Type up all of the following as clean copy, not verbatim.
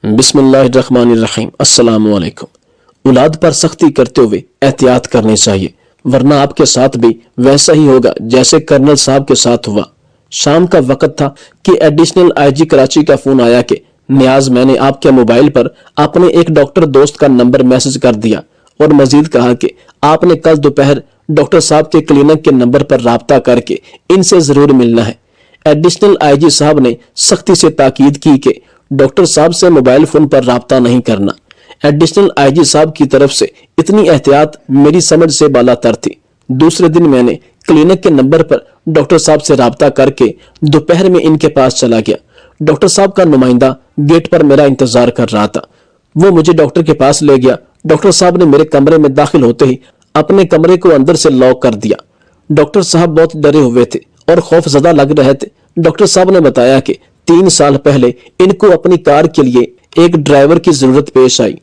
बिस्मिल्लाहिर्रहमानिर्रहीम। अस्सलाम वालेकुम। औलाद पर सख्ती करते हुए एहतियात करनी चाहिए, वरना आपके साथ भी वैसा ही होगा जैसे कर्नल साहब के साथ हुआ। शाम का वक्त था कि एडिशनल आईजी कराची का फोन आया कि नियाज, मैंने आपके मोबाइल पर अपने एक डॉक्टर दोस्त का नंबर मैसेज कर दिया और मजीद कहा कि आपने कल दोपहर डॉक्टर साहब के क्लिनिक के नंबर पर राब्ता करके इनसे जरूर मिलना है। एडिशनल आईजी साहब ने सख्ती से ताकीद की कि डॉक्टर साहब से मोबाइल फोन पर राब्ता नहीं करना। एडिशनल आईजी साहब की तरफ से इतनी एहतियात मेरी समझ से बालातर थी। दूसरे दिन मैंने क्लिनिक के नंबर पर डॉक्टर साहब से राब्ता करके दोपहर में इनके पास चला गया। डॉक्टर साहब का नुमाइंदा गेट पर मेरा इंतजार कर रहा था। वो मुझे डॉक्टर के पास ले गया। डॉक्टर साहब ने मेरे कमरे में दाखिल होते ही अपने कमरे को अंदर से लॉक कर दिया। डॉक्टर साहब बहुत डरे हुए थे और खौफजदा लग रहे थे। डॉक्टर साहब ने बताया कि 3 साल पहले इनको अपनी कार के लिए एक ड्राइवर की जरूरत पेश आई,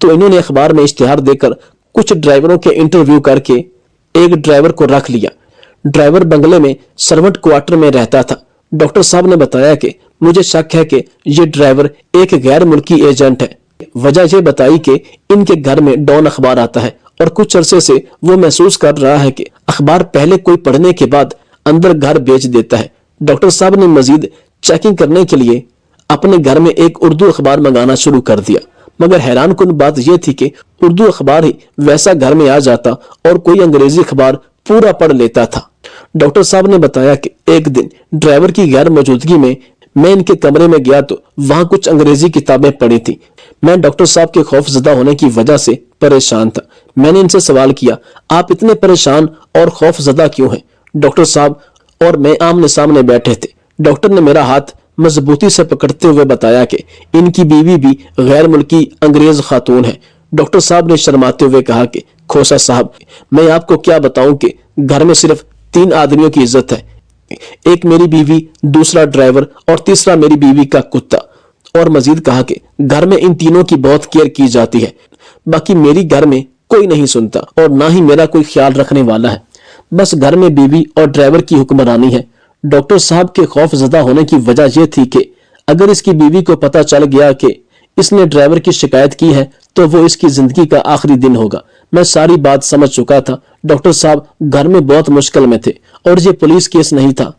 तो इन्होंने अखबार में इश्तिहार देकर कुछ ड्राइवरों के इंटरव्यू करके एक ड्राइवर को रख लिया। ड्राइवर बंगले में सर्वेंट क्वार्टर में रहता था। डॉक्टर साहब ने बताया कि मुझे शक है कि ये ड्राइवर एक गैर मुल्की एजेंट है। वजह यह बताई कि इनके घर में डॉन अखबार आता है और कुछ अरसे से वो महसूस कर रहा है कि अखबार पहले कोई पढ़ने के बाद अंदर घर बेच देता है। डॉक्टर साहब ने मजीद चेकिंग करने के लिए अपने घर में एक उर्दू अखबार मंगाना शुरू कर दिया, मगर हैरान कुन बात यह थी कि उर्दू अखबार ही वैसा घर में आ जाता और कोई अंग्रेजी अखबार पूरा पढ़ लेता था। डॉक्टर साहब ने बताया कि एक दिन ड्राइवर की गैर मौजूदगी में मैं इनके कमरे में गया तो वहां कुछ अंग्रेजी किताबें पढ़ी थी। मैं डॉक्टर साहब के खौफजदा होने की वजह से परेशान था। मैंने इनसे सवाल किया, आप इतने परेशान और खौफजदा क्यों हैं? डॉक्टर साहब और मैं आमने सामने बैठे थे। डॉक्टर ने मेरा हाथ मजबूती से पकड़ते हुए बताया कि इनकी बीवी भी गैर मुल्की अंग्रेज खातून है। डॉक्टर साहब ने शर्माते हुए कहा कि खोसा साहब, मैं आपको क्या बताऊं कि घर में सिर्फ 3 आदमियों की इज्जत है, एक मेरी बीवी, दूसरा ड्राइवर और तीसरा मेरी बीवी का कुत्ता। और मजीद कहा कि घर में इन तीनों की बहुत केयर की जाती है, बाकी मेरी घर में कोई नहीं सुनता और ना ही मेरा कोई ख्याल रखने वाला है। बस घर में बीवी और ड्राइवर की हुक्मरानी है। डॉक्टर साहब के खौफजदा होने की वजह यह थी कि अगर इसकी बीवी को पता चल गया कि इसने ड्राइवर की शिकायत की है तो वो इसकी जिंदगी का आखिरी दिन होगा। मैं सारी बात समझ चुका था। डॉक्टर साहब घर में बहुत मुश्किल में थे और ये पुलिस केस नहीं था,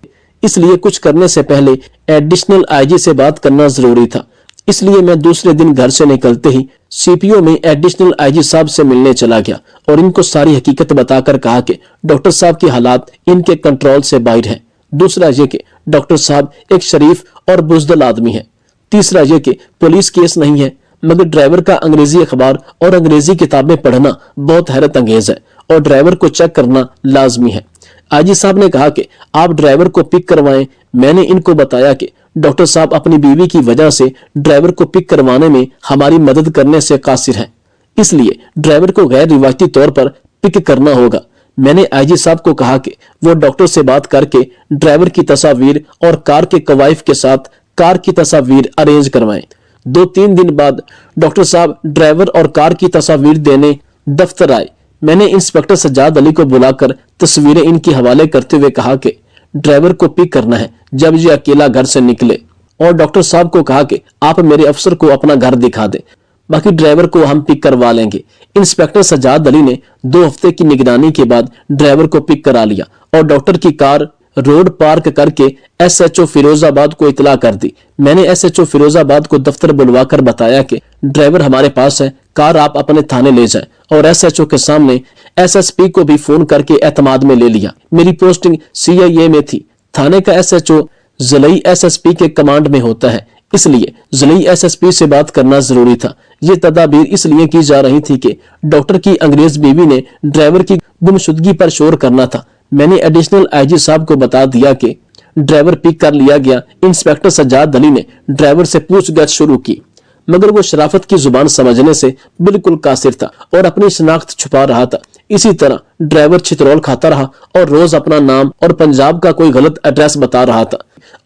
इसलिए कुछ करने से पहले एडिशनल आईजी से बात करना जरूरी था। इसलिए मैं दूसरे दिन घर से निकलते ही सीपीओ में एडिशनल आईजी साहब से मिलने चला गया और इनको सारी हकीकत बताकर कहा कि डॉक्टर साहब की हालात इनके कंट्रोल से बाहर है। दूसरा ये कि डॉक्टर साहब एक शरीफ और बुज़दिल आदमी है। तीसरा ये कि पुलिस केस नहीं है, मगर ड्राइवर का अंग्रेजी अखबार और अंग्रेजी किताबें पढ़ना बहुत हैरत अंगेज है और ड्राइवर को चेक करना लाजमी है। आईजी साहब ने कहा कि आप ड्राइवर को पिक करवाएं। मैंने इनको बताया कि डॉक्टर साहब अपनी बीवी की वजह से ड्राइवर को पिक करवाने में हमारी मदद करने से कासिर हैं, इसलिए ड्राइवर को गैर रिवायती तौर पर पिक करना होगा। मैंने आईजी साहब को कहा कि वो डॉक्टर से बात करके ड्राइवर की तस्वीर और कार के कवायफ के साथ कार की तस्वीर अरेंज करवाएं। 2-3 दिन बाद डॉक्टर साहब ड्राइवर और कार की तस्वीर देने दफ्तर आए। मैंने इंस्पेक्टर सज्जाद अली को बुलाकर तस्वीरें इनके हवाले करते हुए कहा कि ड्राइवर को पिक करना है जब ये अकेला घर से निकले, और डॉक्टर साहब को कहा कि आप मेरे अफसर को अपना घर दिखा दें, बाकी ड्राइवर को हम पिक करवा लेंगे। इंस्पेक्टर सज्जाद अली ने 2 हफ्ते की निगरानी के बाद ड्राइवर को पिक करा लिया और डॉक्टर की कार रोड पार्क करके एसएचओ फिरोजाबाद को इतला कर दी। मैंने एसएचओ फिरोजाबाद को दफ्तर बुलवाकर बताया कि ड्राइवर हमारे पास है, कार आप अपने थाने ले जाएं, और एसएचओ के सामने एसएसपी को भी फोन करके एतमाद में ले लिया। मेरी पोस्टिंग सीआईए में थी। थाने का एसएचओ जिलाई एसएसपी के कमांड में होता है, इसलिए जिलाई एसएसपी से बात करना जरूरी था। ये तदाबीर इसलिए की जा रही थी कि डॉक्टर की अंग्रेज बीवी ने ड्राइवर की गुमशुदगी पर शोर करना था। मैंने एडिशनल आईजी साहब को बता दिया कि ड्राइवर पिक कर लिया गया। इंस्पेक्टर सज्जाद अली ने ड्राइवर से पूछताछ शुरू की, मगर वो शराफत की जुबान समझने से बिल्कुल कासिर था और अपनी शनाख्त छुपा रहा था। इसी तरह ड्राइवर छितरौल खाता रहा और रोज अपना नाम और पंजाब का कोई गलत एड्रेस बता रहा था,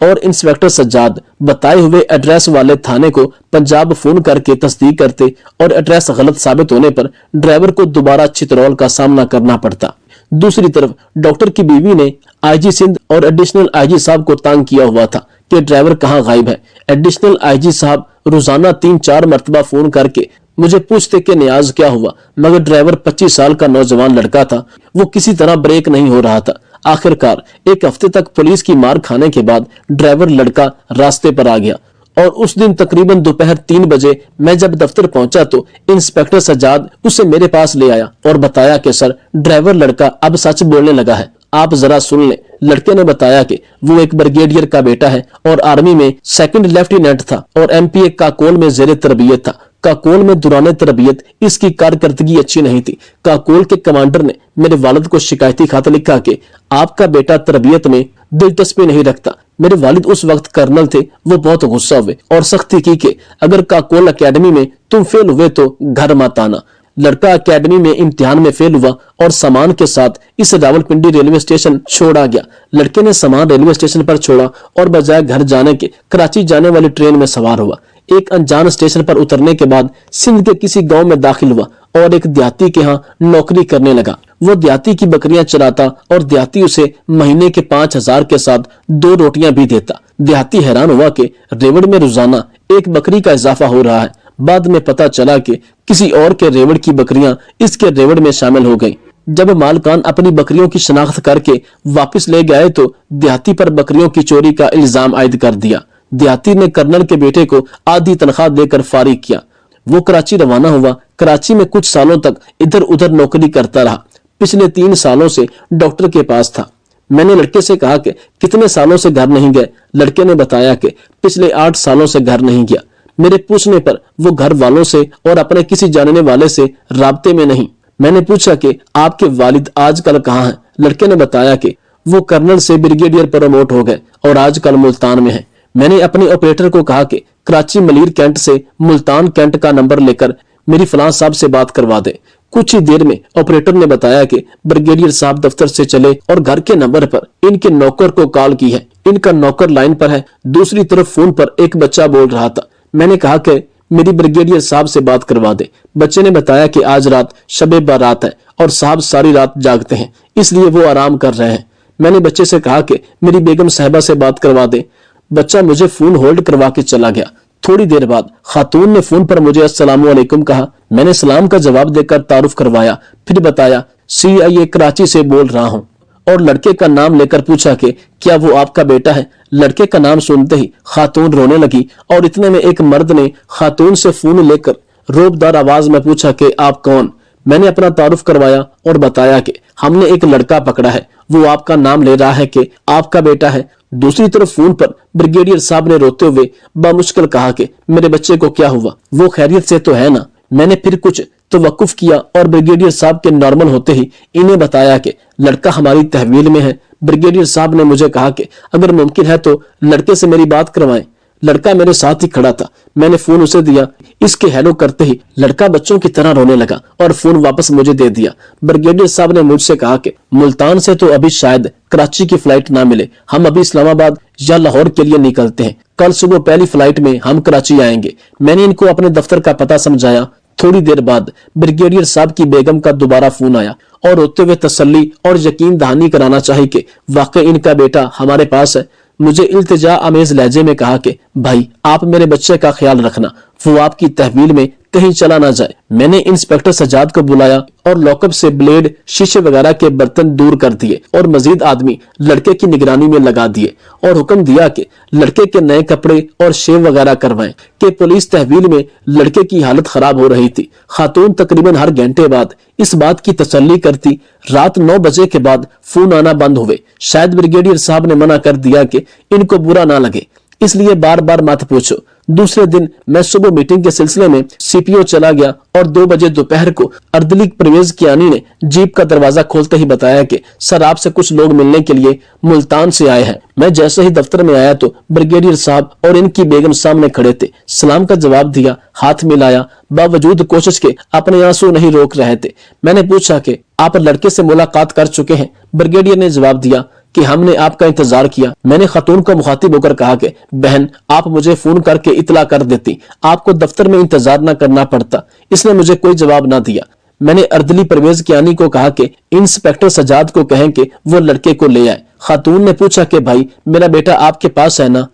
और इंस्पेक्टर सज्जाद बताए हुए एड्रेस वाले थाने को पंजाब फोन करके तस्दीक करते और एड्रेस गलत साबित होने पर ड्राइवर को दोबारा छितरौल का सामना करना पड़ता। दूसरी तरफ डॉक्टर की बीवी ने आईजी सिंध और एडिशनल आईजी साहब को तंग किया हुआ था कि ड्राइवर कहाँ गायब है। एडिशनल आईजी साहब रोजाना 3-4 मरतबा फोन करके मुझे पूछते कि नियाज क्या हुआ, मगर ड्राइवर 25 साल का नौजवान लड़का था, वो किसी तरह ब्रेक नहीं हो रहा था। आखिरकार 1 हफ्ते तक पुलिस की मार खाने के बाद ड्राइवर लड़का रास्ते पर आ गया और उस दिन तकरीबन दोपहर 3 बजे मैं जब दफ्तर पहुंचा तो इंस्पेक्टर सज्जाद उसे मेरे पास ले आया और बताया कि सर, ड्राइवर लड़का अब सच बोलने लगा है, आप जरा सुन लें। लड़के ने बताया कि वो एक ब्रिगेडियर का बेटा है और आर्मी में 2nd लेफ्टिनेंट था और एमपीए काकोल में जेर तरबियत था। काकोल में दौरान तरबियत इसकी कारकर्दगी अच्छी नहीं थी। काकोल के कमांडर ने मेरे वालिद को शिकायती खत लिखा कि आपका बेटा तरबियत में दिलचस्पी नहीं रखता। मेरे वालिद उस वक्त कर्नल थे, वो बहुत गुस्सा हुए और सख्ती की कि अगर काकोल एकेडमी में तुम फेल हुए तो घर मत आना। लड़का एकेडमी में इम्तिहान में फेल हुआ और सामान के साथ इस रावलपिंडी रेलवे स्टेशन छोड़ा गया। लड़के ने सामान रेलवे स्टेशन पर छोड़ा और बजाय घर जाने के कराची जाने वाली ट्रेन में सवार हुआ। एक अनजान स्टेशन पर उतरने के बाद सिंध के किसी गांव में दाखिल हुआ और एक देहाती के यहाँ नौकरी करने लगा। वो देहाती की बकरियां चराता और देहाती उसे महीने के 5,000 के साथ 2 रोटियां भी देता। देहाती हैरान हुआ कि रेवड़ में रोजाना 1 बकरी का इजाफा हो रहा है। बाद में पता चला कि किसी और के रेवड़ की बकरियां इसके रेवड़ में शामिल हो गईं। जब मालकान अपनी बकरियों की शनाख्त करके वापस ले गए तो देहाती पर बकरियों की चोरी का इल्जाम आयद कर दिया। देहाती ने कर्नल के बेटे को आधी तनख्वाह देकर फारिग किया। वो कराची रवाना हुआ। कराची में कुछ सालों तक इधर उधर नौकरी करता रहा। पिछले 3 सालों से डॉक्टर के पास था। मैंने लड़के से कहा कि कितने सालों से घर नहीं गए। लड़के ने बताया कि पिछले 8 सालों से घर नहीं गया। मेरे पूछने पर वो घर वालों से और अपने किसी जानने वाले से राब्ते में नहीं। मैंने पूछा कि आपके वालिद आजकल कहाँ हैं। लड़के ने बताया कि वो कर्नल से ब्रिगेडियर प्रमोट हो गए और आजकल मुल्तान में है। मैंने अपने ऑपरेटर को कहा कि कराची मलीर कैंट से मुल्तान कैंट का नंबर लेकर मेरी फलां साहब से बात करवा दे। कुछ ही देर में ऑपरेटर ने बताया कि ब्रिगेडियर साहब दफ्तर से चले और घर के नंबर पर इनके नौकर को कॉल की है। इनका नौकर लाइन पर है। दूसरी तरफ फोन पर एक बच्चा बोल रहा था। मैंने कहा कि मेरी ब्रिगेडियर साहब से बात करवा दे। बच्चे ने बताया कि आज रात शबे बारात है और साहब सारी रात जागते हैं, इसलिए वो आराम कर रहे हैं। मैंने बच्चे से कहा कि मेरी बेगम साहिबा से बात करवा दे। बच्चा मुझे फोन होल्ड करवा के चला गया। थोड़ी देर बाद खातून ने फोन पर मुझे अस्सलाम वालेकुम कहा। मैंने सलाम का जवाब देकर तारुफ करवाया, फिर बताया CIA कराची से बोल रहा हूँ और लड़के का नाम लेकर पूछा कि क्या वो आपका बेटा है। लड़के का नाम सुनते ही खातून रोने लगी और इतने में एक मर्द ने खातून से फोन लेकर रोबदार आवाज में पूछा कि आप कौन। मैंने अपना तारुफ करवाया और बताया कि हमने एक लड़का पकड़ा है, वो आपका नाम ले रहा है कि आपका बेटा है। दूसरी तरफ फोन पर ब्रिगेडियर साहब ने रोते हुए बामुश्किल कहा कि मेरे बच्चे को क्या हुआ, वो खैरियत से तो है ना। मैंने फिर कुछ तवक्कुफ किया और ब्रिगेडियर साहब के नॉर्मल होते ही इन्हें बताया कि लड़का हमारी तहवील में है। ब्रिगेडियर साहब ने मुझे कहा कि अगर मुमकिन है तो लड़के से मेरी बात करवाएं। लड़का मेरे साथ ही खड़ा था। मैंने फोन उसे दिया। इसके हेलो करते ही लड़का बच्चों की तरह रोने लगा और फोन वापस मुझे दे दिया। ब्रिगेडियर साहब ने मुझसे कहा कि मुल्तान से तो अभी शायद कराची की फ्लाइट ना मिले, हम अभी इस्लामाबाद या लाहौर के लिए निकलते हैं। कल सुबह पहली फ्लाइट में हम कराची आएंगे। मैंने इनको अपने दफ्तर का पता समझाया। थोड़ी देर बाद ब्रिगेडियर साहब की बेगम का दोबारा फोन आया और रोते हुए तसल्ली और यकीन दहानी कराना चाहिए कि वाकई इनका बेटा हमारे पास है। मुझे इल्तिजा अमेज लहजे में कहा कि भाई आप मेरे बच्चे का ख्याल रखना, वो आपकी तहवील में कहीं चला ना जाए। मैंने इंस्पेक्टर सज्जाद को बुलाया और लॉकअप से ब्लेड, शीशे वगैरह के बर्तन दूर कर दिए और मजीद आदमी लड़के की निगरानी में लगा दिए और हुक्म दिया कि लड़के के नए कपड़े और शेव वगैरह करवाएं कि पुलिस तहवील में लड़के की हालत खराब हो रही थी। खातून तकरीबन हर घंटे बाद इस बात की तसल्ली करती। रात 9 बजे के बाद फोन आना बंद हुए। शायद ब्रिगेडियर साहब ने मना कर दिया कि इनको बुरा ना लगे, इसलिए बार बार मत पूछो। दूसरे दिन मैं सुबह मीटिंग के सिलसिले में CPO चला गया और 2 बजे दोपहर को अर्दली परवेज कियानी ने जीप का दरवाजा खोलते ही बताया कि सर आपसे कुछ लोग मिलने के लिए मुल्तान से आए हैं। मैं जैसे ही दफ्तर में आया तो ब्रिगेडियर साहब और इनकी बेगम सामने खड़े थे। सलाम का जवाब दिया, हाथ मिलाया, बावजूद कोशिश के अपने आंसू नहीं रोक रहे थे। मैंने पूछा कि आप लड़के से मुलाकात कर चुके हैं। ब्रिगेडियर ने जवाब दिया कि हमने आपका इंतजार किया। मैंने खातून को मुखातिब होकर कहा कि बहन आप मुझे फोन करके इतला कर देती, आपको दफ्तर में इंतजार न करना पड़ता। इसने मुझे कोई जवाब ना दिया। मैंने अर्दली परवेज कियानी को कहा कि इंस्पेक्टर सज्जाद को कहें कि वो लड़के को ले आए। खातून ने पूछा कि भाई मेरा बेटा आपके पास है ना।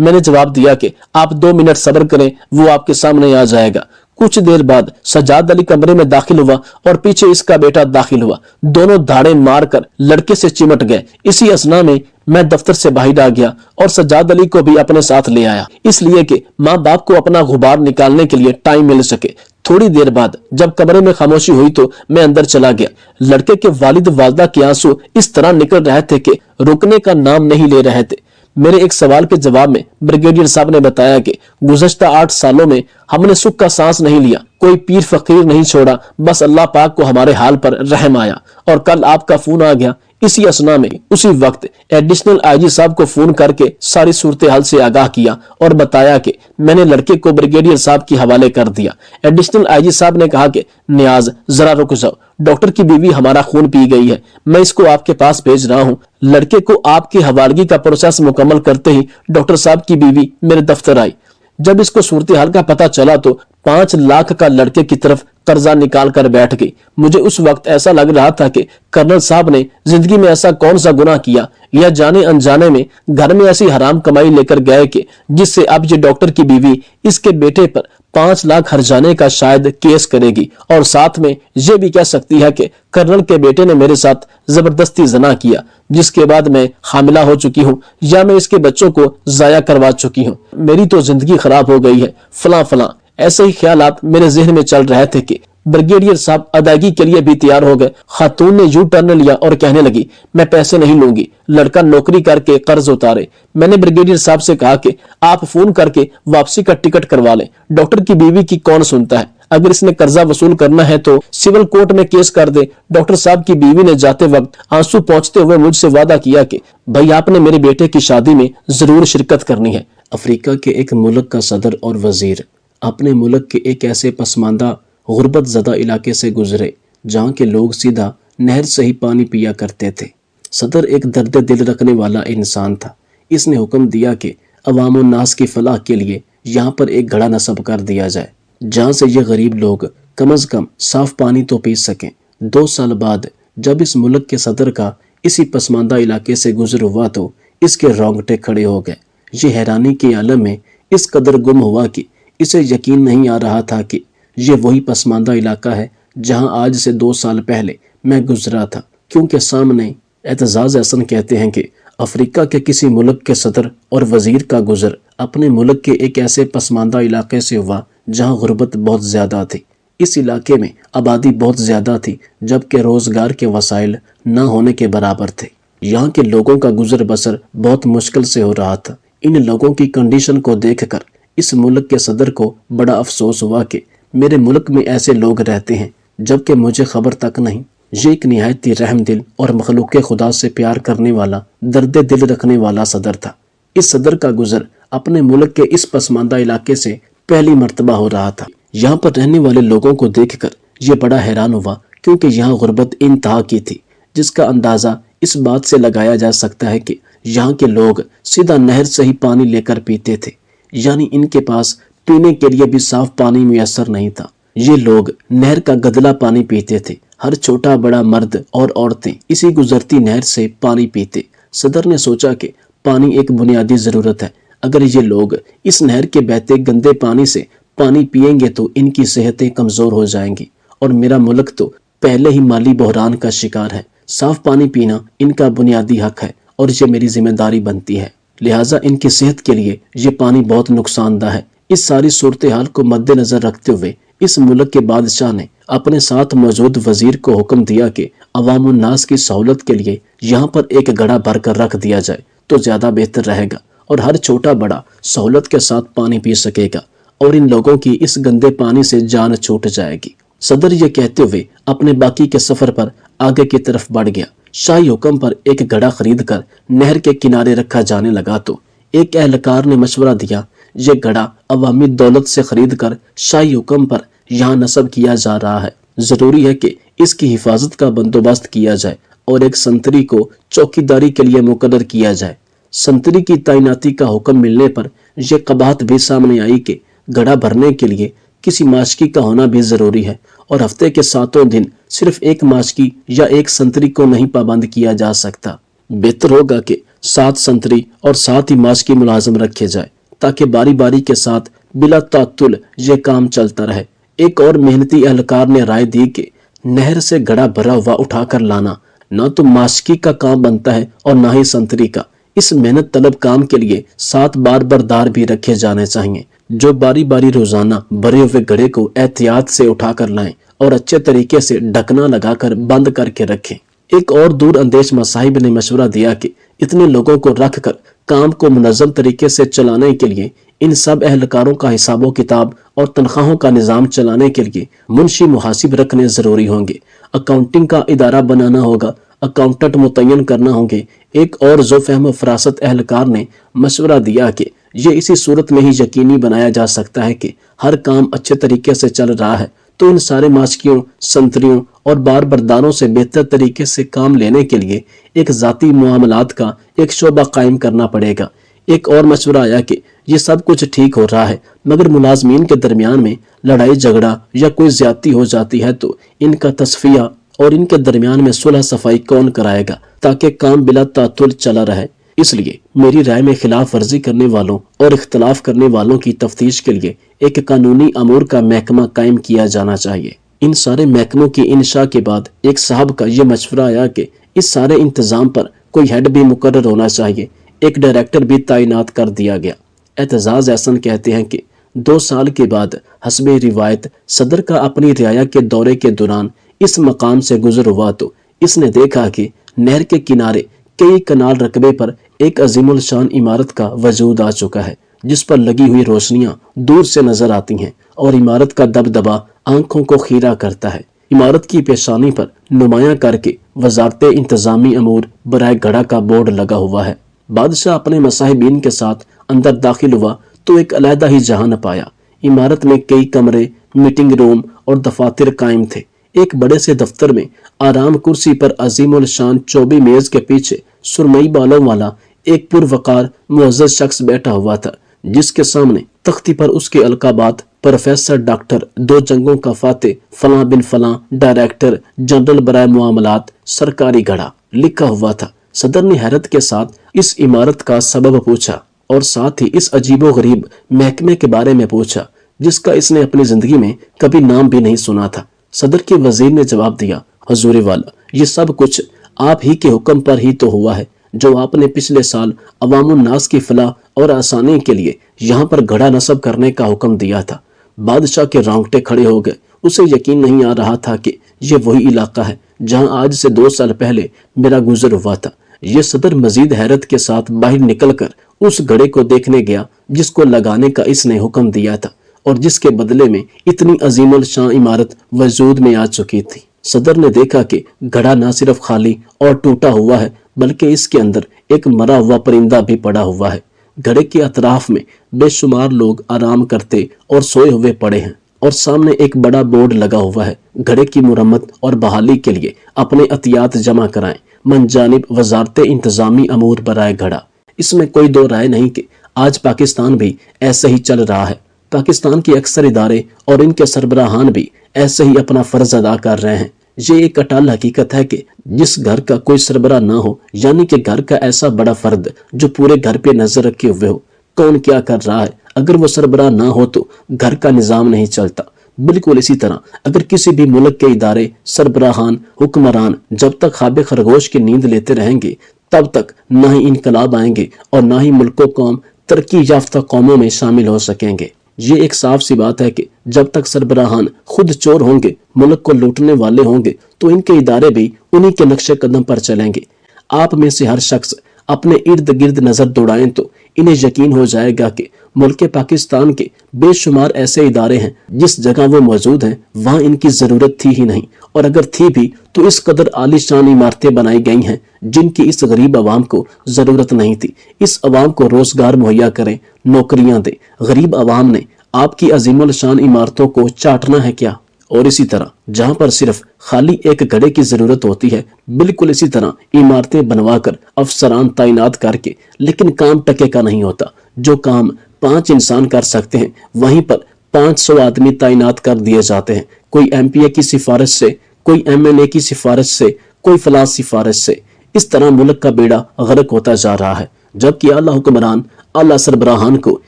मैंने जवाब दिया कि आप 2 मिनट सब्र करें, वो आपके सामने आ जाएगा। कुछ देर बाद सज्जाद अली कमरे में दाखिल हुआ और पीछे इसका बेटा दाखिल हुआ। दोनों धाड़े मारकर लड़के से चिमट गए। इसी असना में मैं दफ्तर से बाहर आ गया और सज्जाद अली को भी अपने साथ ले आया, इसलिए कि माँ बाप को अपना गुबार निकालने के लिए टाइम मिल सके। थोड़ी देर बाद जब कमरे में खामोशी हुई तो मैं अंदर चला गया। लड़के के वालिद वालदा के आंसू इस तरह निकल रहे थे कि रुकने का नाम नहीं ले रहे थे। मेरे एक सवाल के जवाब में ब्रिगेडियर साहब ने बताया कि गुज़श्ता 8 सालों में हमने सुख का सांस नहीं लिया, कोई पीर फकीर नहीं छोड़ा, बस अल्लाह पाक को हमारे हाल पर रहम आया और कल आपका फोन आ गया। इसी असना में उसी वक्त एडिशनल आईजी साहब को फोन करके सारी सूरत हाल से आगाह किया और बताया कि मैंने लड़के को ब्रिगेडियर साहब के हवाले कर दिया। एडिशनल आईजी साहब ने कहा कि नियाज जरा रुक जाओ, डॉक्टर की बीवी हमारा खून पी गई है, मैं इसको आपके पास भेज रहा हूँ। लड़के को आपकी हवालगी का प्रोसेस मुकम्मल करते ही डॉक्टर साहब की बीवी मेरे दफ्तर आई। जब इसको सूरत हाल का पता चला तो 5 लाख का लड़के की तरफ कर्जा निकाल कर बैठ गई। मुझे उस वक्त ऐसा लग रहा था कि कर्नल साहब ने जिंदगी में ऐसा कौन सा गुनाह किया या जाने अनजाने में घर में ऐसी हराम कमाई लेकर गए कि जिससे अब ये डॉक्टर की बीवी इसके बेटे पर 5 लाख हर्जाने का शायद केस करेगी और साथ में ये भी कह सकती है कि कर्नल के बेटे ने मेरे साथ जबरदस्ती जना किया, जिसके बाद मैं हामिला हो चुकी हूँ या मैं इसके बच्चों को जाया करवा चुकी हूँ। मेरी तो जिंदगी खराब हो गई है, फला फला। ऐसे ही ख्यालात मेरे जहन में चल रहे थे कि ब्रिगेडियर साहब अदायगी के लिए भी तैयार हो गए। खातून ने यू टर्न लिया और कहने लगी, मैं पैसे नहीं लूंगी, लड़का नौकरी करके कर्ज उतारे। मैंने ब्रिगेडियर साहब से कहा कि आप फोन करके वापसी का टिकट करवा लें, डॉक्टर की बीवी की कौन सुनता है, अगर इसने कर्जा वसूल करना है तो सिविल कोर्ट में केस कर दे। डॉक्टर साहब की बीवी ने जाते वक्त आंसू पोंछते हुए मुझसे वादा किया कि भाई आपने मेरे बेटे की शादी में जरूर शिरकत करनी है। अफ्रीका के एक मुल्क का सदर और वजीर अपने मुल्क के एक ऐसे पसमानदा गुर्बत ज़दा इलाके से गुजरे जहाँ के लोग सीधा नहर से ही पानी पिया करते थे। सदर एक दर्द दिल रखने वाला इंसान था। इसने हुक्म दिया कि अवाम व नास की फलाह के लिए यहाँ पर एक घड़ा नस्ब कर दिया जाए जहाँ से ये गरीब लोग कम अज़ कम साफ पानी तो पी सकें। 2 साल बाद जब इस मुल्क के सदर का इसी पसमानदा इलाके से गुजर हुआ तो इसके रोंगटे खड़े हो गए। ये हैरानी के आलम में इस कदर गुम हुआ कि इसे यकीन नहीं आ रहा था कि ये वही पसमानदा इलाका है जहां आज से 2 साल पहले मैं गुजरा था, क्योंकि सामने एतजाज हसन कहते हैं कि अफ्रीका के किसी मुल्क के सदर और वजीर का गुजर अपने मुल्क के एक ऐसे पसमानदा इलाके से हुआ जहां गुर्बत बहुत ज़्यादा थी। इस इलाके में आबादी बहुत ज़्यादा थी जबकि रोज़गार के वसाइल न होने के बराबर थे। यहाँ के लोगों का गुजर बसर बहुत मुश्किल से हो रहा था। इन लोगों की कंडीशन को देखकर इस मुल्क के सदर को बड़ा अफसोस हुआ कि मेरे मुल्क में ऐसे लोग रहते हैं जबकि मुझे खबर तक नहीं। ये एक निहायत ही रहम दिल और मखलूक खुदा से प्यार करने वाला, दर्द दिल रखने वाला सदर था। इस सदर का गुजर अपने मुल्क के इस पसमानदा इलाके से पहली मर्तबा हो रहा था। यहाँ पर रहने वाले लोगों को देखकर ये बड़ा हैरान हुआ क्योंकि यहाँ गुर्बत इंतहा की थी, जिसका अंदाज़ा इस बात से लगाया जा सकता है कि यहाँ के लोग सीधा नहर से ही पानी लेकर पीते थे, यानी इनके पास पीने के लिए भी साफ पानी मुयस्सर नहीं था। ये लोग नहर का गदला पानी पीते थे। हर छोटा बड़ा मर्द और औरतें इसी गुजरती नहर से पानी पीते। सदर ने सोचा कि पानी एक बुनियादी ज़रूरत है, अगर ये लोग इस नहर के बहते गंदे पानी से पानी पिएंगे तो इनकी सेहतें कमज़ोर हो जाएंगी और मेरा मुल्क तो पहले ही माली बहरान का शिकार है। साफ पानी पीना इनका बुनियादी हक है और ये मेरी जिम्मेदारी बनती है, लिहाजा इनकी सेहत के लिए ये पानी बहुत नुकसानदा है। इस सारी सूरत हाल को मद्देनजर रखते हुए इस मुल्क के बादशाह ने अपने साथ मौजूद वजीर को हुक्म दिया कि अवाम उन्नास की सहूलत के लिए यहाँ पर एक घड़ा भर कर रख दिया जाए तो ज़्यादा बेहतर रहेगा और हर छोटा बड़ा सहूलत के साथ पानी पी सकेगा और इन लोगों की इस गंदे पानी से जान छूट जाएगी। सदर ये कहते हुए अपने बाकी के सफर पर आगे की तरफ बढ़ गया। शाही हुक्म पर एक घड़ा खरीद कर नहर के किनारे रखा जाने लगा तो एक एहलकार ने मशवरा दिया, ये घड़ा अवामी दौलत से खरीद कर शाही हुक्म पर यहाँ नस्ब किया जा रहा है। जरूरी है कि इसकी हिफाजत का बंदोबस्त किया जाए और एक संतरी को चौकीदारी के लिए मुकर्रर किया जाए। संतरी की तैनाती का हुक्म मिलने पर यह कबाहत भी सामने आई कि घड़ा भरने के लिए किसी माशकी का होना भी जरूरी है और हफ्ते के 7 दिन सिर्फ एक माशकी या एक संतरी को नहीं पाबंद किया जा सकता। बेहतर होगा कि 7 संतरी और 7 ही मास्की मुलाजिम रखे जाए ताकि बारी बारी के साथ बिला तातुल ये काम चलता रहे। एक और मेहनती एहलकार ने राय दी कि नहर से घड़ा भरा हुआ उठाकर लाना न तो मास्की का काम बनता है और न ही संतरी का। इस मेहनत तलब काम के लिए 7 बारबरदार भी रखे जाने चाहिए जो बारी बारी रोजाना भरे हुए घड़े को एहतियात से उठाकर लाएं और अच्छे तरीके से ढकना लगाकर बंद करके रखें। एक और दूर अंदेश मसाहिब ने मशवरा दिया कि इतने लोगों को रखकर काम को मुनज़्ज़म तरीके से चलाने के लिए इन सब एहलकारों का हिसाबो किताब और तनख्वाहों का निज़ाम चलाने के लिए मुंशी मुहासिब रखने जरूरी होंगे। अकाउंटिंग का इदारा बनाना होगा, अकाउंटेंट मुतय्यन करना होंगे। एक और जो फहम फरासत एहलकार ने मशवरा दिया कि ये इसी सूरत में ही यकीनी बनाया जा सकता है कि हर काम अच्छे तरीके से चल रहा है तो इन सारे मास्कियों, संतरियों और बारबरदारों से बेहतर तरीके से काम लेने के लिए एक जाती मुआमलात का एक शोबा कायम करना पड़ेगा। एक और मशवरा आया कि ये सब कुछ ठीक हो रहा है मगर मुलाजमीन के दरमियान में लड़ाई झगड़ा या कोई ज्यादती हो जाती है तो इनका तस्फिया और इनके दरमियान में सुलह सफाई कौन कराएगा ताकि काम बिला तातुल चला रहे। इसलिए मेरी राय में खिलाफ वर्जी करने वालों और इख्तलाफ करने वालों की तफ्तीश के लिए एक कानूनी अमूर का महकमा कायम किया जाना चाहिए। इन सारे महकमों की इंशा के बाद एक साहब का यह मशवरा आया कि इस सारे इंतजाम पर कोई हेड भी मुकर्रर होना चाहिए। एक डायरेक्टर भी तैनात कर दिया गया। एतजाज एहसन कहते हैं कि 2 साल के बाद हस्बे रिवायत सदर का अपनी रियाया के दौरे के दौरान इस मकाम से गुजर हुआ तो इसने देखा कि नहर के किनारे कई कनाल रकबे पर एक अजीमुल शान इमारत का वजूद आ चुका है जिस पर लगी हुई रोशनियां दूर से नजर आती हैं और इमारत का दबदबा आंखों को खीरा करता है। इमारत की पेशानी पर नुमाया करके वजारत इंतजामी अमूर बराए घड़ा का बोर्ड लगा हुआ है। बादशाह अपने मसाहिबीन के साथ अंदर दाखिल हुआ तो एक अलहदा ही जहान पाया। इमारत में कई कमरे, मीटिंग रूम और दफातर कायम थे। एक बड़े से दफ्तर में आराम कुर्सी पर अजीमुल शान चौबी मेज के पीछे सुरमई बालों वाला एक पुरवकार मुअज़्ज़ज़ शख्स बैठा हुआ था जिसके सामने तख्ती पर उसके अलकाबात प्रोफेसर डॉक्टर 2 जंगों का फाते फलां बिन फलां डायरेक्टर जनरल बराए मुआमलात सरकारी घड़ा लिखा हुआ था। सदर ने हैरत के साथ इस इमारत का सबब पूछा और साथ ही इस अजीबो गरीब महकमे के बारे में पूछा जिसका इसने अपनी जिंदगी में कभी नाम भी नहीं सुना था। सदर के वजीर ने जवाब दिया, हुजूर वाला, ये सब कुछ आप ही के हुक्म पर ही तो हुआ है जो आपने पिछले साल अवामुन नास की फलाह और आसानी के लिए यहाँ पर घड़ा नस्ब करने का हुक्म दिया था। बादशाह के रोंगटे खड़े हो गए। उसे यकीन नहीं आ रहा था कि ये वही इलाका है जहाँ आज से 2 साल पहले मेरा गुजर हुआ था। ये सदर मजीद हैरत के साथ बाहर निकलकर उस घड़े को देखने गया जिसको लगाने का इसने हुक्म दिया था और जिसके बदले में इतनी अजीमुल शान इमारत वजूद में आ चुकी थी। सदर ने देखा कि घड़ा न सिर्फ खाली और टूटा हुआ है बल्कि इसके अंदर एक मरा हुआ परिंदा भी पड़ा हुआ है। घड़े के अतराफ में बेशुमार लोग आराम करते और सोए हुए पड़े हैं और सामने एक बड़ा बोर्ड लगा हुआ है, घड़े की मुरम्मत और बहाली के लिए अपने अतियात जमा कराएं, मनजानिब वजारत इंतजामी अमूर बराए घड़ा। इसमें कोई दो राय नहीं कि आज पाकिस्तान भी ऐसे ही चल रहा है। पाकिस्तान के अक्सर इदारे और इनके सरबराहान भी ऐसे ही अपना फर्ज अदा कर रहे हैं। ये एक अटल हकीकत है कि जिस घर का कोई सरबराह ना हो, यानी कि घर का ऐसा बड़ा फर्द जो पूरे घर पे नजर रखे हुए हो, कौन क्या कर रहा है, अगर वो सरबराह ना हो तो घर का निजाम नहीं चलता। बिल्कुल इसी तरह अगर किसी भी मुल्क के इदारे, सरबराहान, हुक्मरान जब तक ख्वाब खरगोश की नींद लेते रहेंगे तब तक ना ही इनकलाब आएंगे और ना ही मुल्को कौम तरक्की याफ्ता कौमों में शामिल हो सकेंगे। ये एक साफ सी बात है कि जब तक सरबराहान खुद चोर होंगे, मुल्क को लूटने वाले होंगे, तो इनके इदारे भी उन्हीं के नक्शे कदम पर चलेंगे। आप में से हर शख्स अपने इर्द गिर्द नजर दौड़ाएं तो इन्हें यकीन हो जाएगा कि मुल्क पाकिस्तान के बेशुमार ऐसे इदारे हैं जिस जगह वो मौजूद हैं वहां इनकी जरूरत थी ही नहीं, और अगर थी भी तो इस कदर आलीशान इमारतें बनाई गई हैं जिनकी इस गरीब आवाम को जरूरत नहीं थी। इस आवाम को रोजगार मुहैया करें, नौकरियां दें। गरीब आवाम ने आपकी अजीमुल शान इमारतों को चाटना है क्या? और इसी तरह जहां पर सिर्फ खाली एक घड़े की जरूरत होती है, बिल्कुल इसी तरह इमारतें बनवाकर अफसरान तैनात करके, लेकिन काम टके का नहीं होता। जो काम 5 इंसान कर सकते हैं वहीं पर 500 आदमी तैनात कर दिए जाते हैं। कोई MPA की सिफारिश से, कोई MLA की सिफारिश से, कोई फलां सिफारिश से। इस तरह मुल्क का बेड़ा गर्क होता जा रहा है, जबकि आला हुक्मरान, आला सरबराहान को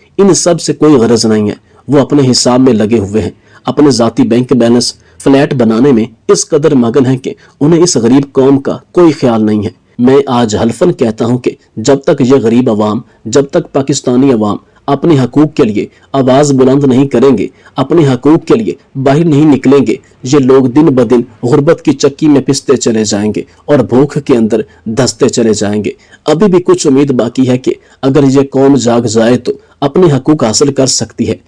इन सब से कोई गरज नहीं है। वो अपने हिसाब में लगे हुए हैं, अपने जाती बैंक बैलेंस फ्लैट बनाने में इस कदर मगन है कि उन्हें इस गरीब कौम का कोई ख्याल नहीं है। मैं आज हल्फन कहता हूं कि जब तक ये गरीब अवाम, जब तक पाकिस्तानी अवाम अपने हकूक के लिए आवाज बुलंद नहीं करेंगे, अपने हकूक के लिए बाहर नहीं निकलेंगे, ये लोग दिन ब दिन गुर्बत की चक्की में पिसते चले जाएंगे और भूख के अंदर धंसते चले जाएंगे। अभी भी कुछ उम्मीद बाकी है कि अगर ये कौम जाग जाए तो अपने हकूक हासिल कर सकती है।